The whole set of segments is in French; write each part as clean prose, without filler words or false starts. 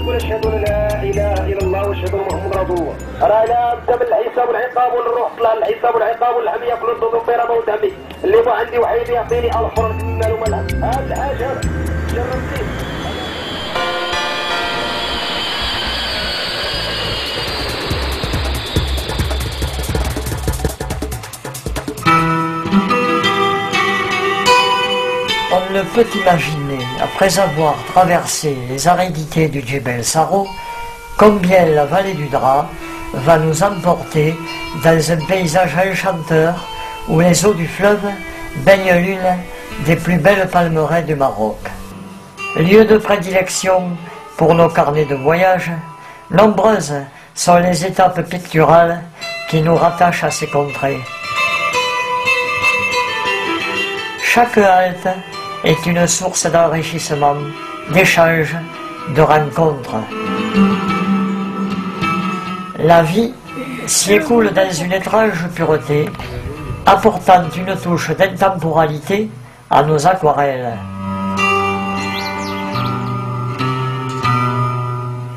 تقول اشهد ان لا اله الا الله واشهد ان محمدا رسول الله. راه لا بدا من الحساب والعقاب والروح طلع الحساب والعقاب والهم ياكل الذنوب بلا موت همي. اللي بغى عندي وحيد يعطيني 1000 فرنك من مال ومال. هذا الحاجه جربتي. On ne peut imaginer, après avoir traversé les aridités du Djebel Saro, combien la vallée du Dra va nous emporter dans un paysage enchanteur où les eaux du fleuve baignent l'une des plus belles palmeraies du Maroc. Lieu de prédilection pour nos carnets de voyage, nombreuses sont les étapes picturales qui nous rattachent à ces contrées. Chaque halte est une source d'enrichissement, d'échanges, de rencontres. La vie s'y écoule dans une étrange pureté, apportant une touche d'intemporalité à nos aquarelles.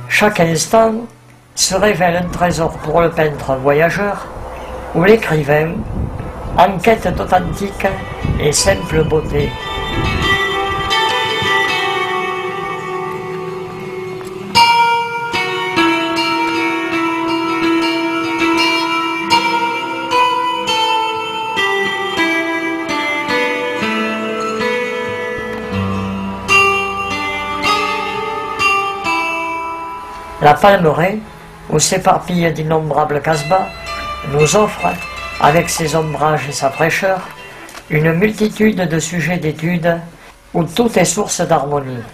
Chaque instant se révèle un trésor pour le peintre voyageur ou l'écrivain en quête d'authentique et simple beauté. La palmeraie, où s'éparpillent d'innombrables casbahs, nous offre, avec ses ombrages et sa fraîcheur, une multitude de sujets d'étude où tout est source d'harmonie.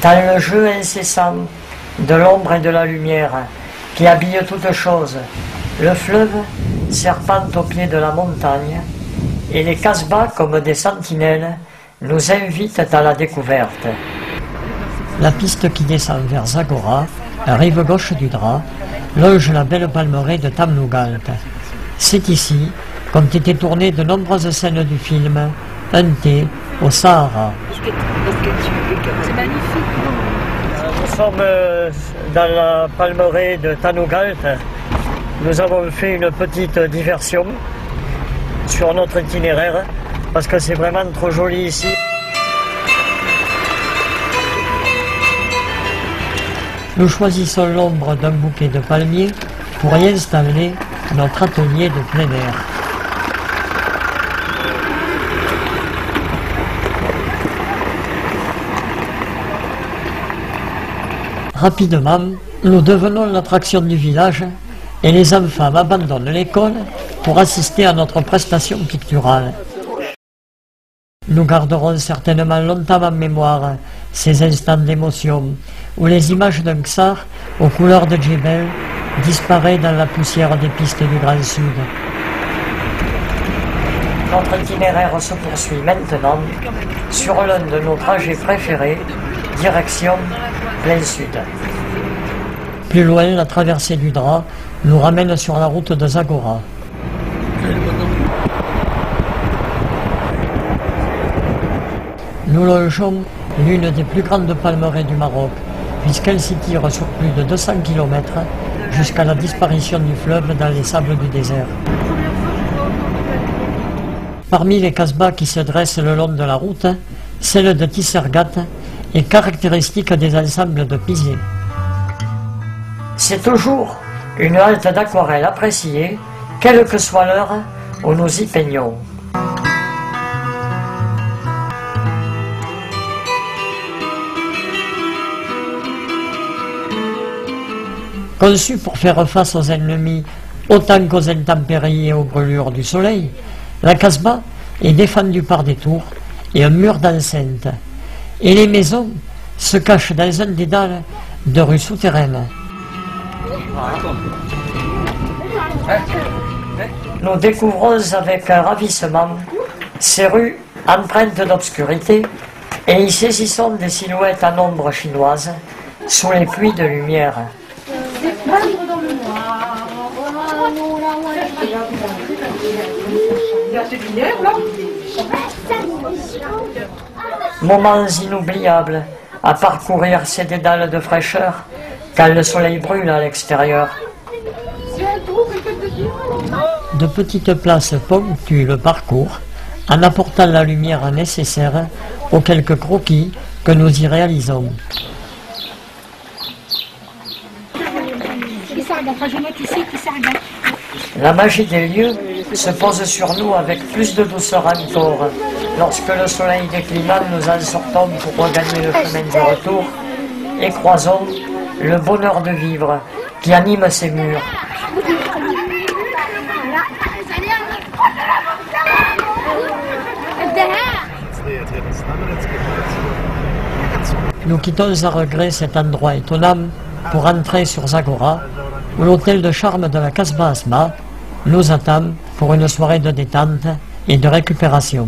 Dans le jeu incessant de l'ombre et de la lumière qui habille toute chose, le fleuve serpente au pied de la montagne et les casbahs comme des sentinelles nous invitent à la découverte. La piste qui descend vers Zagora, la rive gauche du Dra, longe la belle palmeraie de Tamnougalt. C'est ici qu'ont été tournées de nombreuses scènes du film Un thé au Sahara. C'est magnifique. Nous sommes dans la palmeraie de Tamnougalt. Nous avons fait une petite diversion sur notre itinéraire parce que c'est vraiment trop joli ici. Nous choisissons l'ombre d'un bouquet de palmiers pour y installer notre atelier de plein air. Rapidement, nous devenons l'attraction du village et les enfants abandonnent l'école pour assister à notre prestation picturale. Nous garderons certainement longtemps en mémoire ces instants d'émotion où les images d'un Ksar aux couleurs de Djebel disparaissent dans la poussière des pistes du Grand Sud. Notre itinéraire se poursuit maintenant sur l'un de nos trajets préférés, direction plein sud. Plus loin, la traversée du Dra nous ramène sur la route de Zagora. Nous longeons l'une des plus grandes palmeraies du Maroc, puisqu'elle s'étire sur plus de 200 km jusqu'à la disparition du fleuve dans les sables du désert. Parmi les casbahs qui se dressent le long de la route, celle de Tissergat est caractéristique des ensembles de Pizé. C'est toujours une halte d'aquarelle appréciée, quelle que soit l'heure où nous y peignons. Conçue pour faire face aux ennemis autant qu'aux intempéries et aux brûlures du soleil, la Casbah est défendue par des tours et un mur d'enceinte, et les maisons se cachent dans un dédale de rues souterraines. Nous découvrons avec un ravissement ces rues empreintes d'obscurité, Et ici, ce sont des silhouettes en ombre chinoise, sous les puits de lumière. Moments inoubliables à parcourir ces dédales de fraîcheur quand le soleil brûle à l'extérieur. De petites places ponctuent le parcours en apportant la lumière nécessaire aux quelques croquis que nous y réalisons. La magie des lieux se pose sur nous avec plus de douceur encore lorsque le soleil déclinant nous en sortons pour regagner le chemin du retour et croisons le bonheur de vivre qui anime ces murs. Nous quittons à regret cet endroit étonnant pour entrer sur Zagora, où l'hôtel de charme de la Casbah Asma nous attend pour une soirée de détente et de récupération.